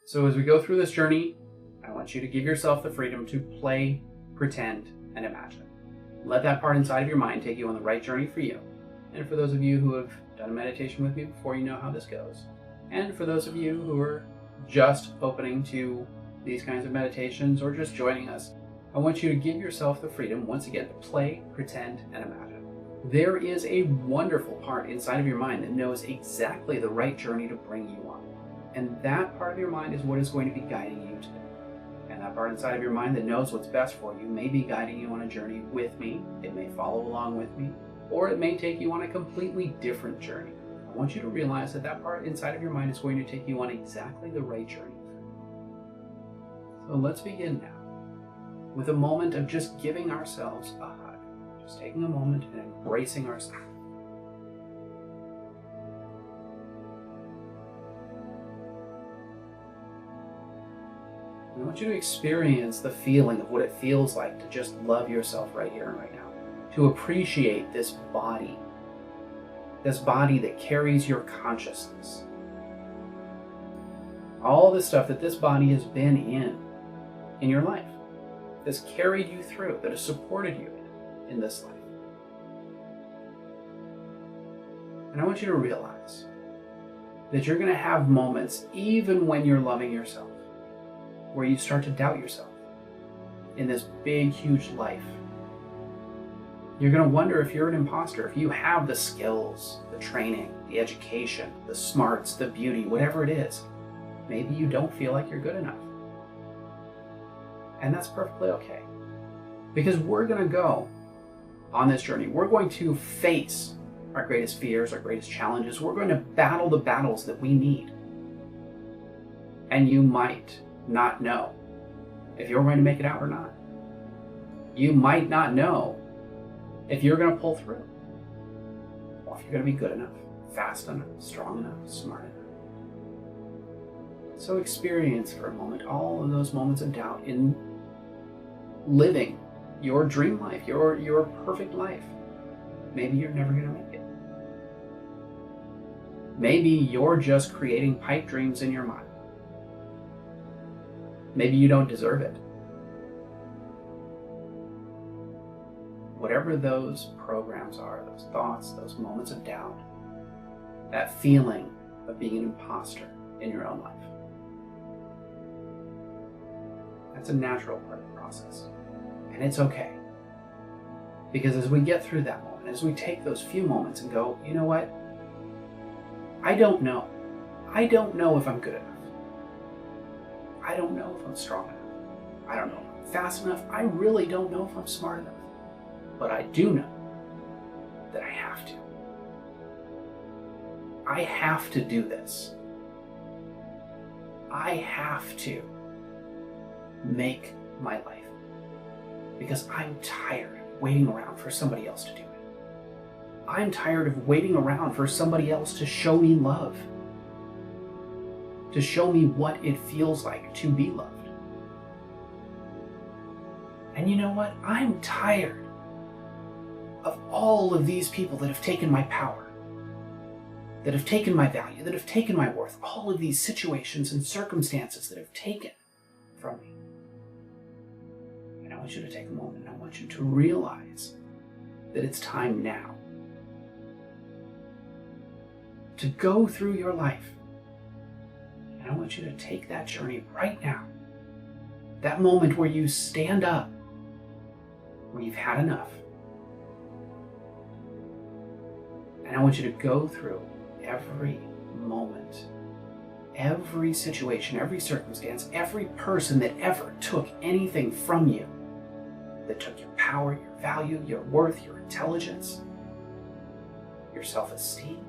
So as we go through this journey, I want you to give yourself the freedom to play, pretend, and imagine. Let that part inside of your mind take you on the right journey for you. And for those of you who have done a meditation with me before, you know how this goes. And for those of you who are just opening to these kinds of meditations or just joining us, I want you to give yourself the freedom, once again, to play, pretend, and imagine. There is a wonderful part inside of your mind that knows exactly the right journey to bring you on. And that part of your mind is what is going to be guiding you today. And that part inside of your mind that knows what's best for you may be guiding you on a journey with me. It may follow along with me, or it may take you on a completely different journey. I want you to realize that that part inside of your mind is going to take you on exactly the right journey. So let's begin now with a moment of just giving ourselves a hug. Just taking a moment and embracing ourselves. I want you to experience the feeling of what it feels like to just love yourself right here and right now. To appreciate this body that carries your consciousness. All the stuff that this body has been in your life, that's carried you through, that has supported you in this life. And I want you to realize that you're going to have moments, even when you're loving yourself, where you start to doubt yourself in this big, huge life. You're going to wonder if you're an imposter, if you have the skills, the training, the education, the smarts, the beauty, whatever it is. Maybe you don't feel like you're good enough. And that's perfectly okay. Because we're going to go on this journey. We're going to face our greatest fears, our greatest challenges. We're going to battle the battles that we need. And you might not know if you're going to make it out or not. You might not know if you're going to pull through, or if you're going to be good enough, fast enough, strong enough, smart enough. So experience for a moment all of those moments of doubt in living your dream life, your perfect life. Maybe you're never going to make it. Maybe you're just creating pipe dreams in your mind. Maybe you don't deserve it. Whatever those programs are, those thoughts, those moments of doubt, that feeling of being an imposter in your own life, that's a natural part of the process. And it's okay. Because as we get through that moment, as we take those few moments and go, you know what? I don't know. I don't know if I'm good enough. I don't know if I'm strong enough. I don't know if I'm fast enough. I really don't know if I'm smart enough. But I do know that I have to. I have to do this. I have to make my life. Because I'm tired of waiting around for somebody else to do it. I'm tired of waiting around for somebody else to show me love. To show me what it feels like to be loved. And you know what? I'm tired of all of these people that have taken my power, that have taken my value, that have taken my worth, all of these situations and circumstances that have taken from me. And I want you to take a moment and I want you to realize that it's time now to go through your life. And I want you to take that journey right now. That moment where you stand up, where you've had enough. And I want you to go through every moment, every situation, every circumstance, every person that ever took anything from you, that took your power, your value, your worth, your intelligence, your self-esteem.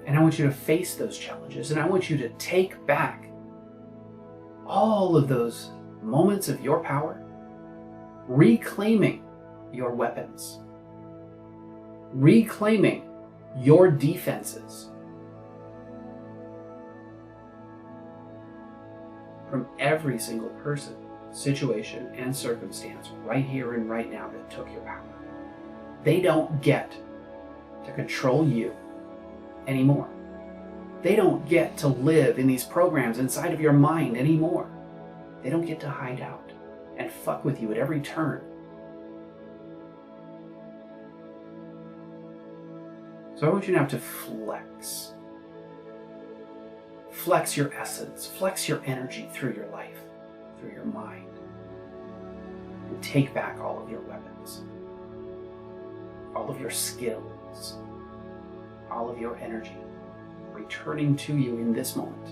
And I want you to face those challenges, and I want you to take back all of those moments of your power, reclaiming your weapons, reclaiming your defenses from every single person, situation, and circumstance right here and right now that took your power. They don't get to control you anymore. They don't get to live in these programs inside of your mind anymore. They don't get to hide out and fuck with you at every turn. So I want you now to flex. Flex your essence, flex your energy through your life, through your mind, and take back all of your weapons, all of your skills, all of your energy, returning to you in this moment.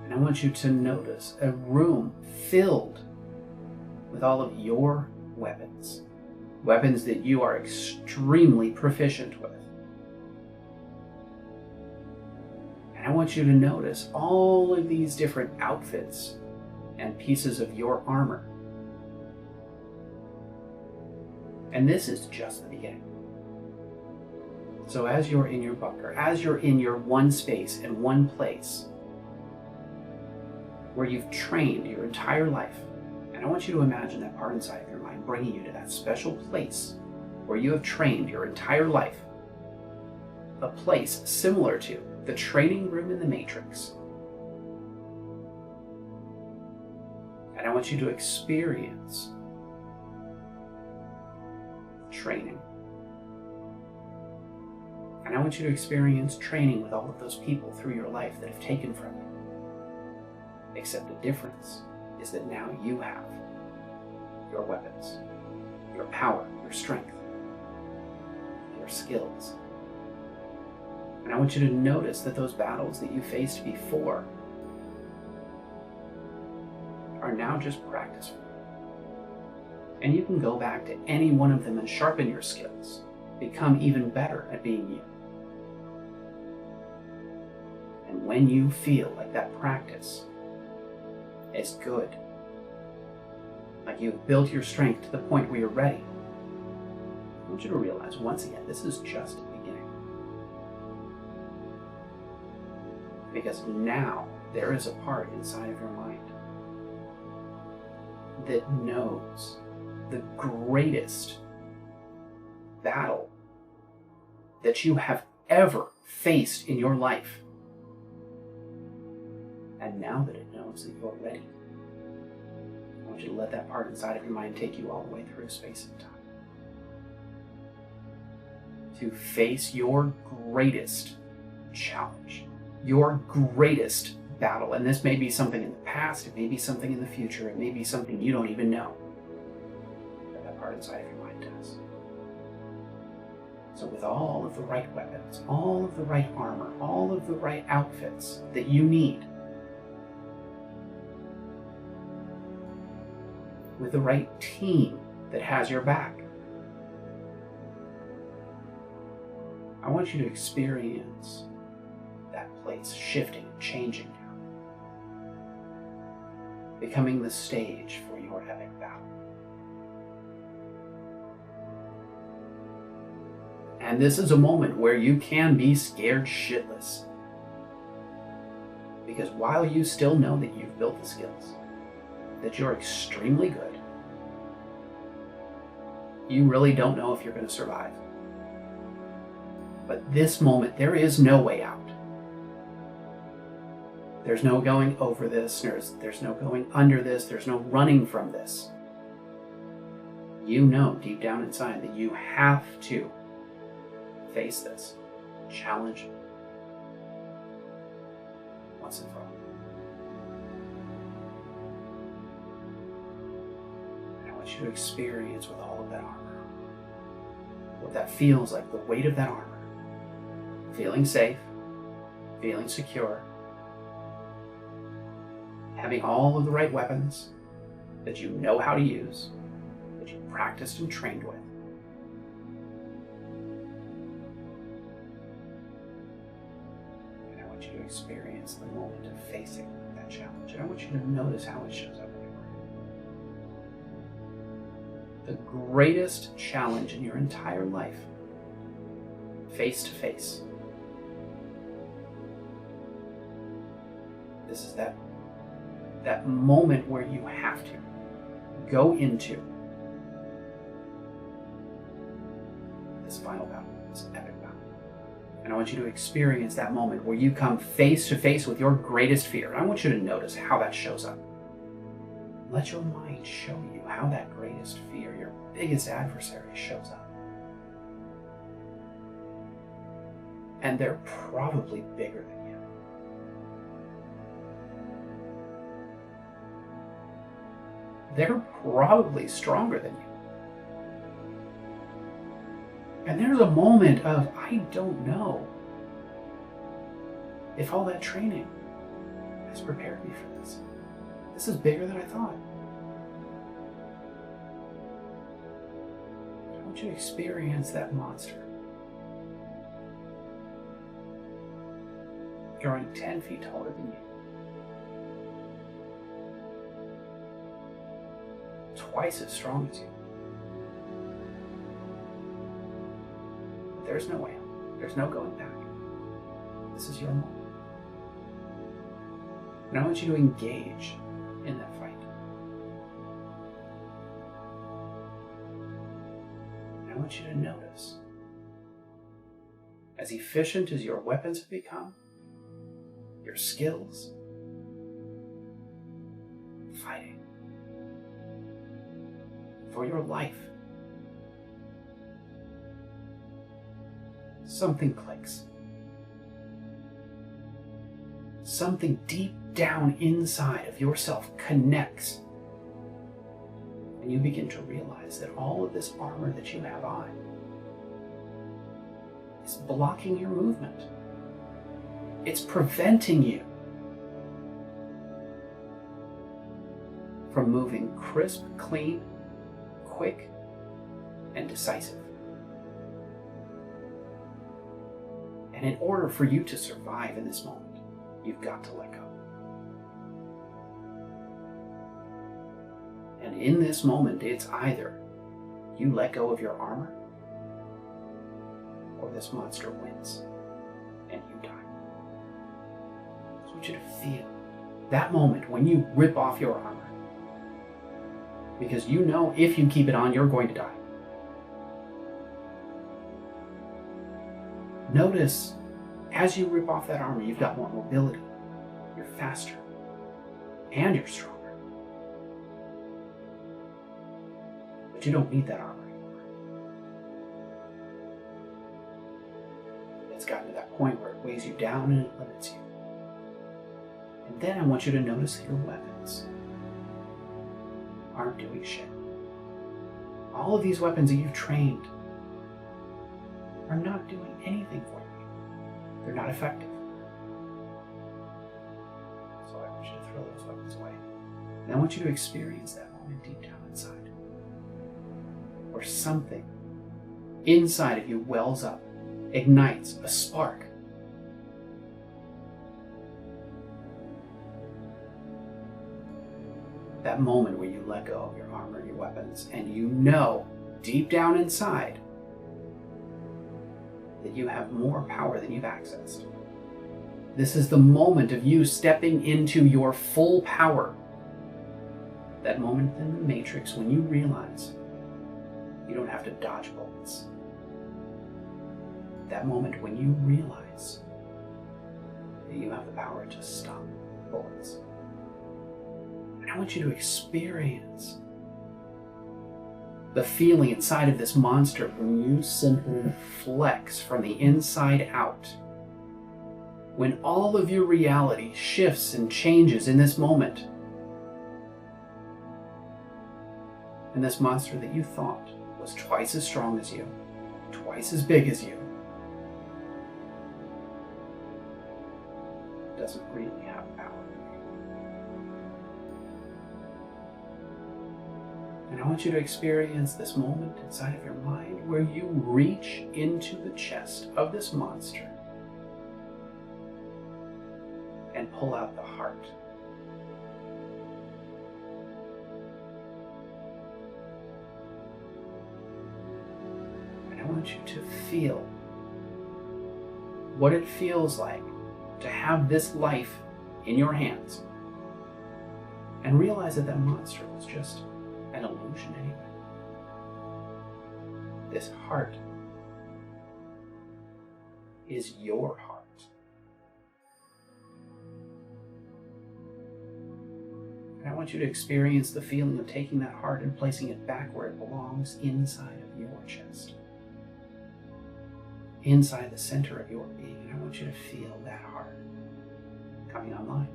And I want you to notice a room filled with all of your weapons. Weapons that you are extremely proficient with. And I want you to notice all of these different outfits and pieces of your armor. And this is just the beginning. So as you're in your bunker, as you're in your one space and one place where you've trained your entire life, and I want you to imagine that part inside of your mind bringing you to that special place where you have trained your entire life, a place similar to the training room in the Matrix. And I want you to experience training. And I want you to experience training with all of those people through your life that have taken from you. Except the difference is that now you have your weapons, your power, your strength, your skills. And I want you to notice that those battles that you faced before are now just practice. And you can go back to any one of them and sharpen your skills, become even better at being you. And when you feel like that practice is good, like you've built your strength to the point where you're ready, I want you to realize once again, this is just the beginning. Because now there is a part inside of your mind that knows the greatest battle that you have ever faced in your life. And now that it knows that you're ready, I want you to let that part inside of your mind take you all the way through space and time. To face your greatest challenge, your greatest battle. And this may be something in the past, it may be something in the future, it may be something you don't even know. But that part inside of your mind does. So with all of the right weapons, all of the right armor, all of the right outfits that you need, with the right team that has your back, I want you to experience that place shifting, changing now, becoming the stage for your epic battle. And this is a moment where you can be scared shitless. Because while you still know that you've built the skills, that you're extremely good, you really don't know if you're going to survive. But this moment, there is no way out. There's no going over this, there's no going under this, there's no running from this. You know deep down inside that you have to face this challenge once and for all. And I want you to experience with all of that armor what that feels like, the weight of that armor. Feeling safe, feeling secure, having all of the right weapons that you know how to use, that you practiced and trained with. And I want you to experience the moment of facing that challenge. And I want you to notice how it shows up everywhere. The greatest challenge in your entire life, face to face. This is that moment where you have to go into this final And I want you to experience that moment where you come face to face with your greatest fear. And I want you to notice how that shows up. Let your mind show you how that greatest fear, your biggest adversary, shows up. And they're probably bigger than you. They're probably stronger than you. And there's a moment of, I don't know if all that training has prepared me for this. This is bigger than I thought. I want you to experience that monster growing 10 feet taller than you. Twice as strong as you. There's no way out. There's no going back. This is your moment. And I want you to engage in that fight. And I want you to notice, as efficient as your weapons have become, your skills, fighting for your life, something clicks. Something deep down inside of yourself connects. And you begin to realize that all of this armor that you have on is blocking your movement. It's preventing you from moving crisp, clean, quick, and decisive. And in order for you to survive in this moment, you've got to let go. And in this moment, it's either you let go of your armor, or this monster wins, and you die. I want you to feel that moment when you rip off your armor, because you know if you keep it on, you're going to die. Notice, as you rip off that armor, you've got more mobility, you're faster, and you're stronger. But you don't need that armor anymore. It's gotten to that point where it weighs you down and it limits you. And then I want you to notice that your weapons aren't doing shit. All of these weapons that you've trained are not doing anything for you. They're not effective. So I want you to throw those weapons away. And I want you to experience that moment deep down inside, where something inside of you wells up, ignites a spark. That moment where you let go of your armor, your weapons, and you know deep down inside that you have more power than you've accessed. This is the moment of you stepping into your full power. That moment in the Matrix when you realize you don't have to dodge bullets. That moment when you realize that you have the power to stop bullets. And I want you to experience the feeling inside of this monster when you simply flex from the inside out. When all of your reality shifts and changes in this moment. And this monster that you thought was twice as strong as you, twice as big as you, doesn't really have power. And I want you to experience this moment inside of your mind where you reach into the chest of this monster and pull out the heart. And I want you to feel what it feels like to have this life in your hands and realize that that monster was just an illusion anyway. This heart is your heart. And I want you to experience the feeling of taking that heart and placing it back where it belongs, inside of your chest, inside the center of your being. And I want you to feel that heart coming online.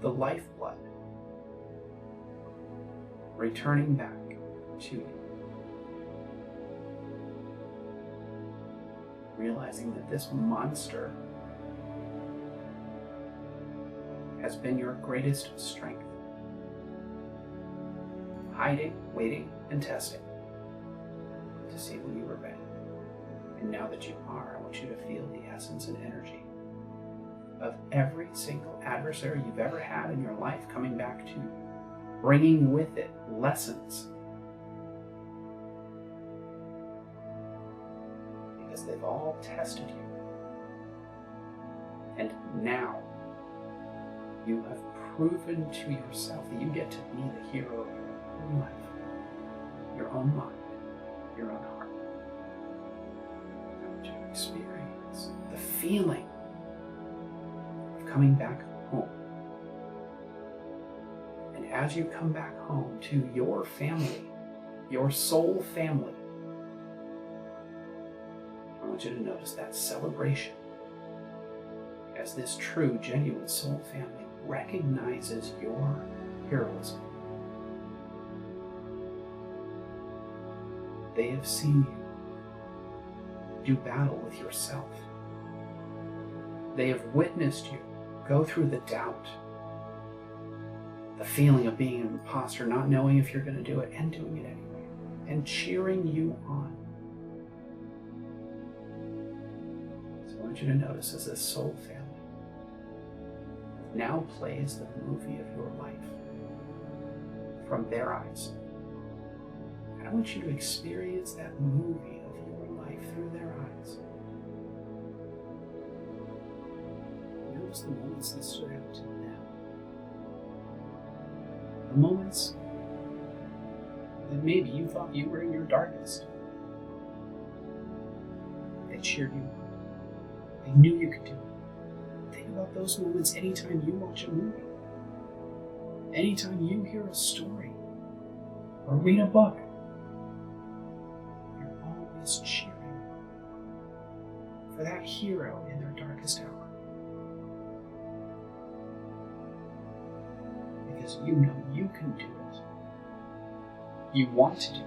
The lifeblood returning back to you. Realizing that this monster has been your greatest strength. Hiding, waiting, and testing to see when you were ready. And now that you are, I want you to feel the essence and energy of every single adversary you've ever had in your life coming back to you, bringing with it lessons. Because they've all tested you. And now you have proven to yourself that you get to be the hero of your own life, your own mind, your own heart. I want you to experience the feeling of coming back home. And as you come back home to your family, your soul family, I want you to notice that celebration as this true, genuine soul family recognizes your heroism. They have seen you do battle with yourself. They have witnessed you go through the doubt, the feeling of being an imposter, not knowing if you're going to do it, and doing it anyway, and cheering you on. So I want you to notice as this soul family now plays the movie of your life from their eyes. And I want you to experience that movie of your life through their eyes. Notice the moments that stood out to them. The moments that maybe you thought you were in your darkest. They cheered you on. They knew you could do it. Think about those moments anytime you watch a movie, anytime you hear a story, or read a book. You're always cheering for that hero in their darkest hour. Because you know you can do it. You want to do it.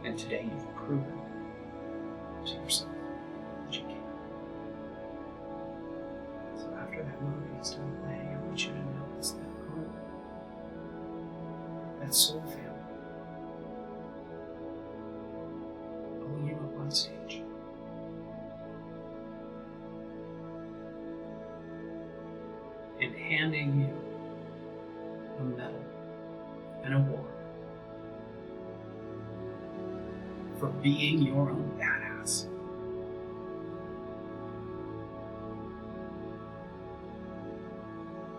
And today you've proven to yourself that you can. After that movie is done playing, I want you to notice that group, that soul family, pulling you up on stage. And handing you a medal, an award for being your own badass.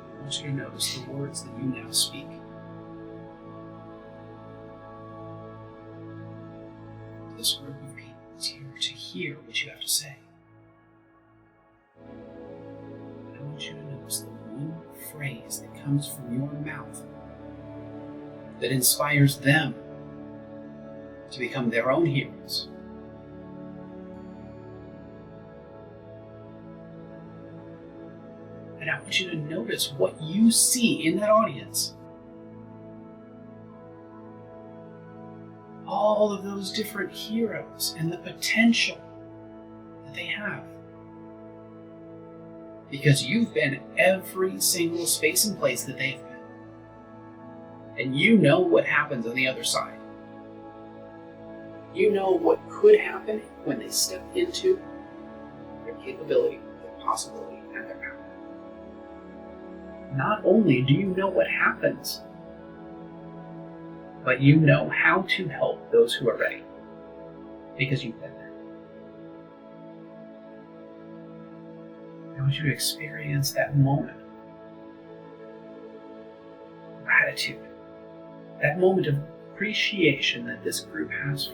I want you to notice the words that you now speak. This group of people is here to hear what you have to say. And I want you to notice the one phrase that comes from your mouth that inspires them to become their own heroes. And I want you to notice what you see in that audience. All of those different heroes and the potential that they have. Because you've been every single space and place that they've been. And you know what happens on the other side. You know what could happen when they step into their capability, their possibility, and their power. Not only do you know what happens, but you know how to help those who are ready, because you've been there. I want you to experience that moment of gratitude, that moment of appreciation that this group has for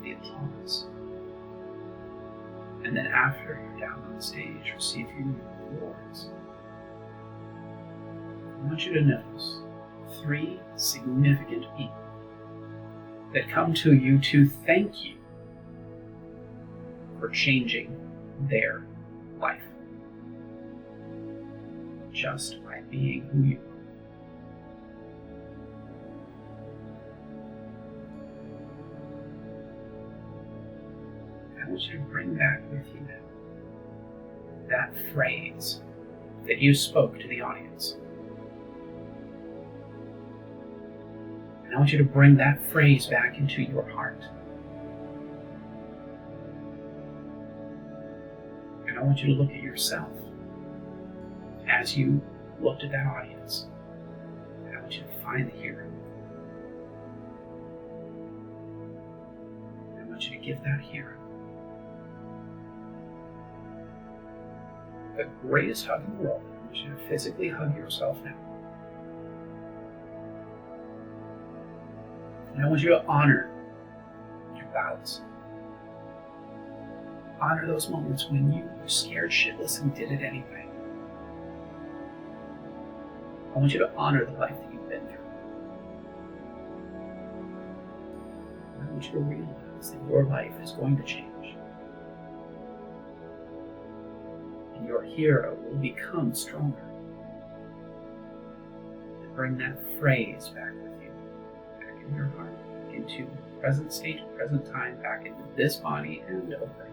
you. applause. And then after you're down on the stage receiving rewards, I want you to notice 3 significant people that come to you to thank you for changing their life just by being who you are. I want you to bring back with you that phrase that you spoke to the audience. And I want you to bring that phrase back into your heart. And I want you to look at yourself as you looked at that audience. And I want you to find the hero. And I want you to give that hero the greatest hug in the world. I want you to physically hug yourself now. And I want you to honor your battles. Honor those moments when you were scared shitless and did it anyway. I want you to honor the life that you've been through. And I want you to realize that your life is going to change. And your hero will become stronger. And bring that phrase back with you, back in your heart, into present state, present time, back into this body, and open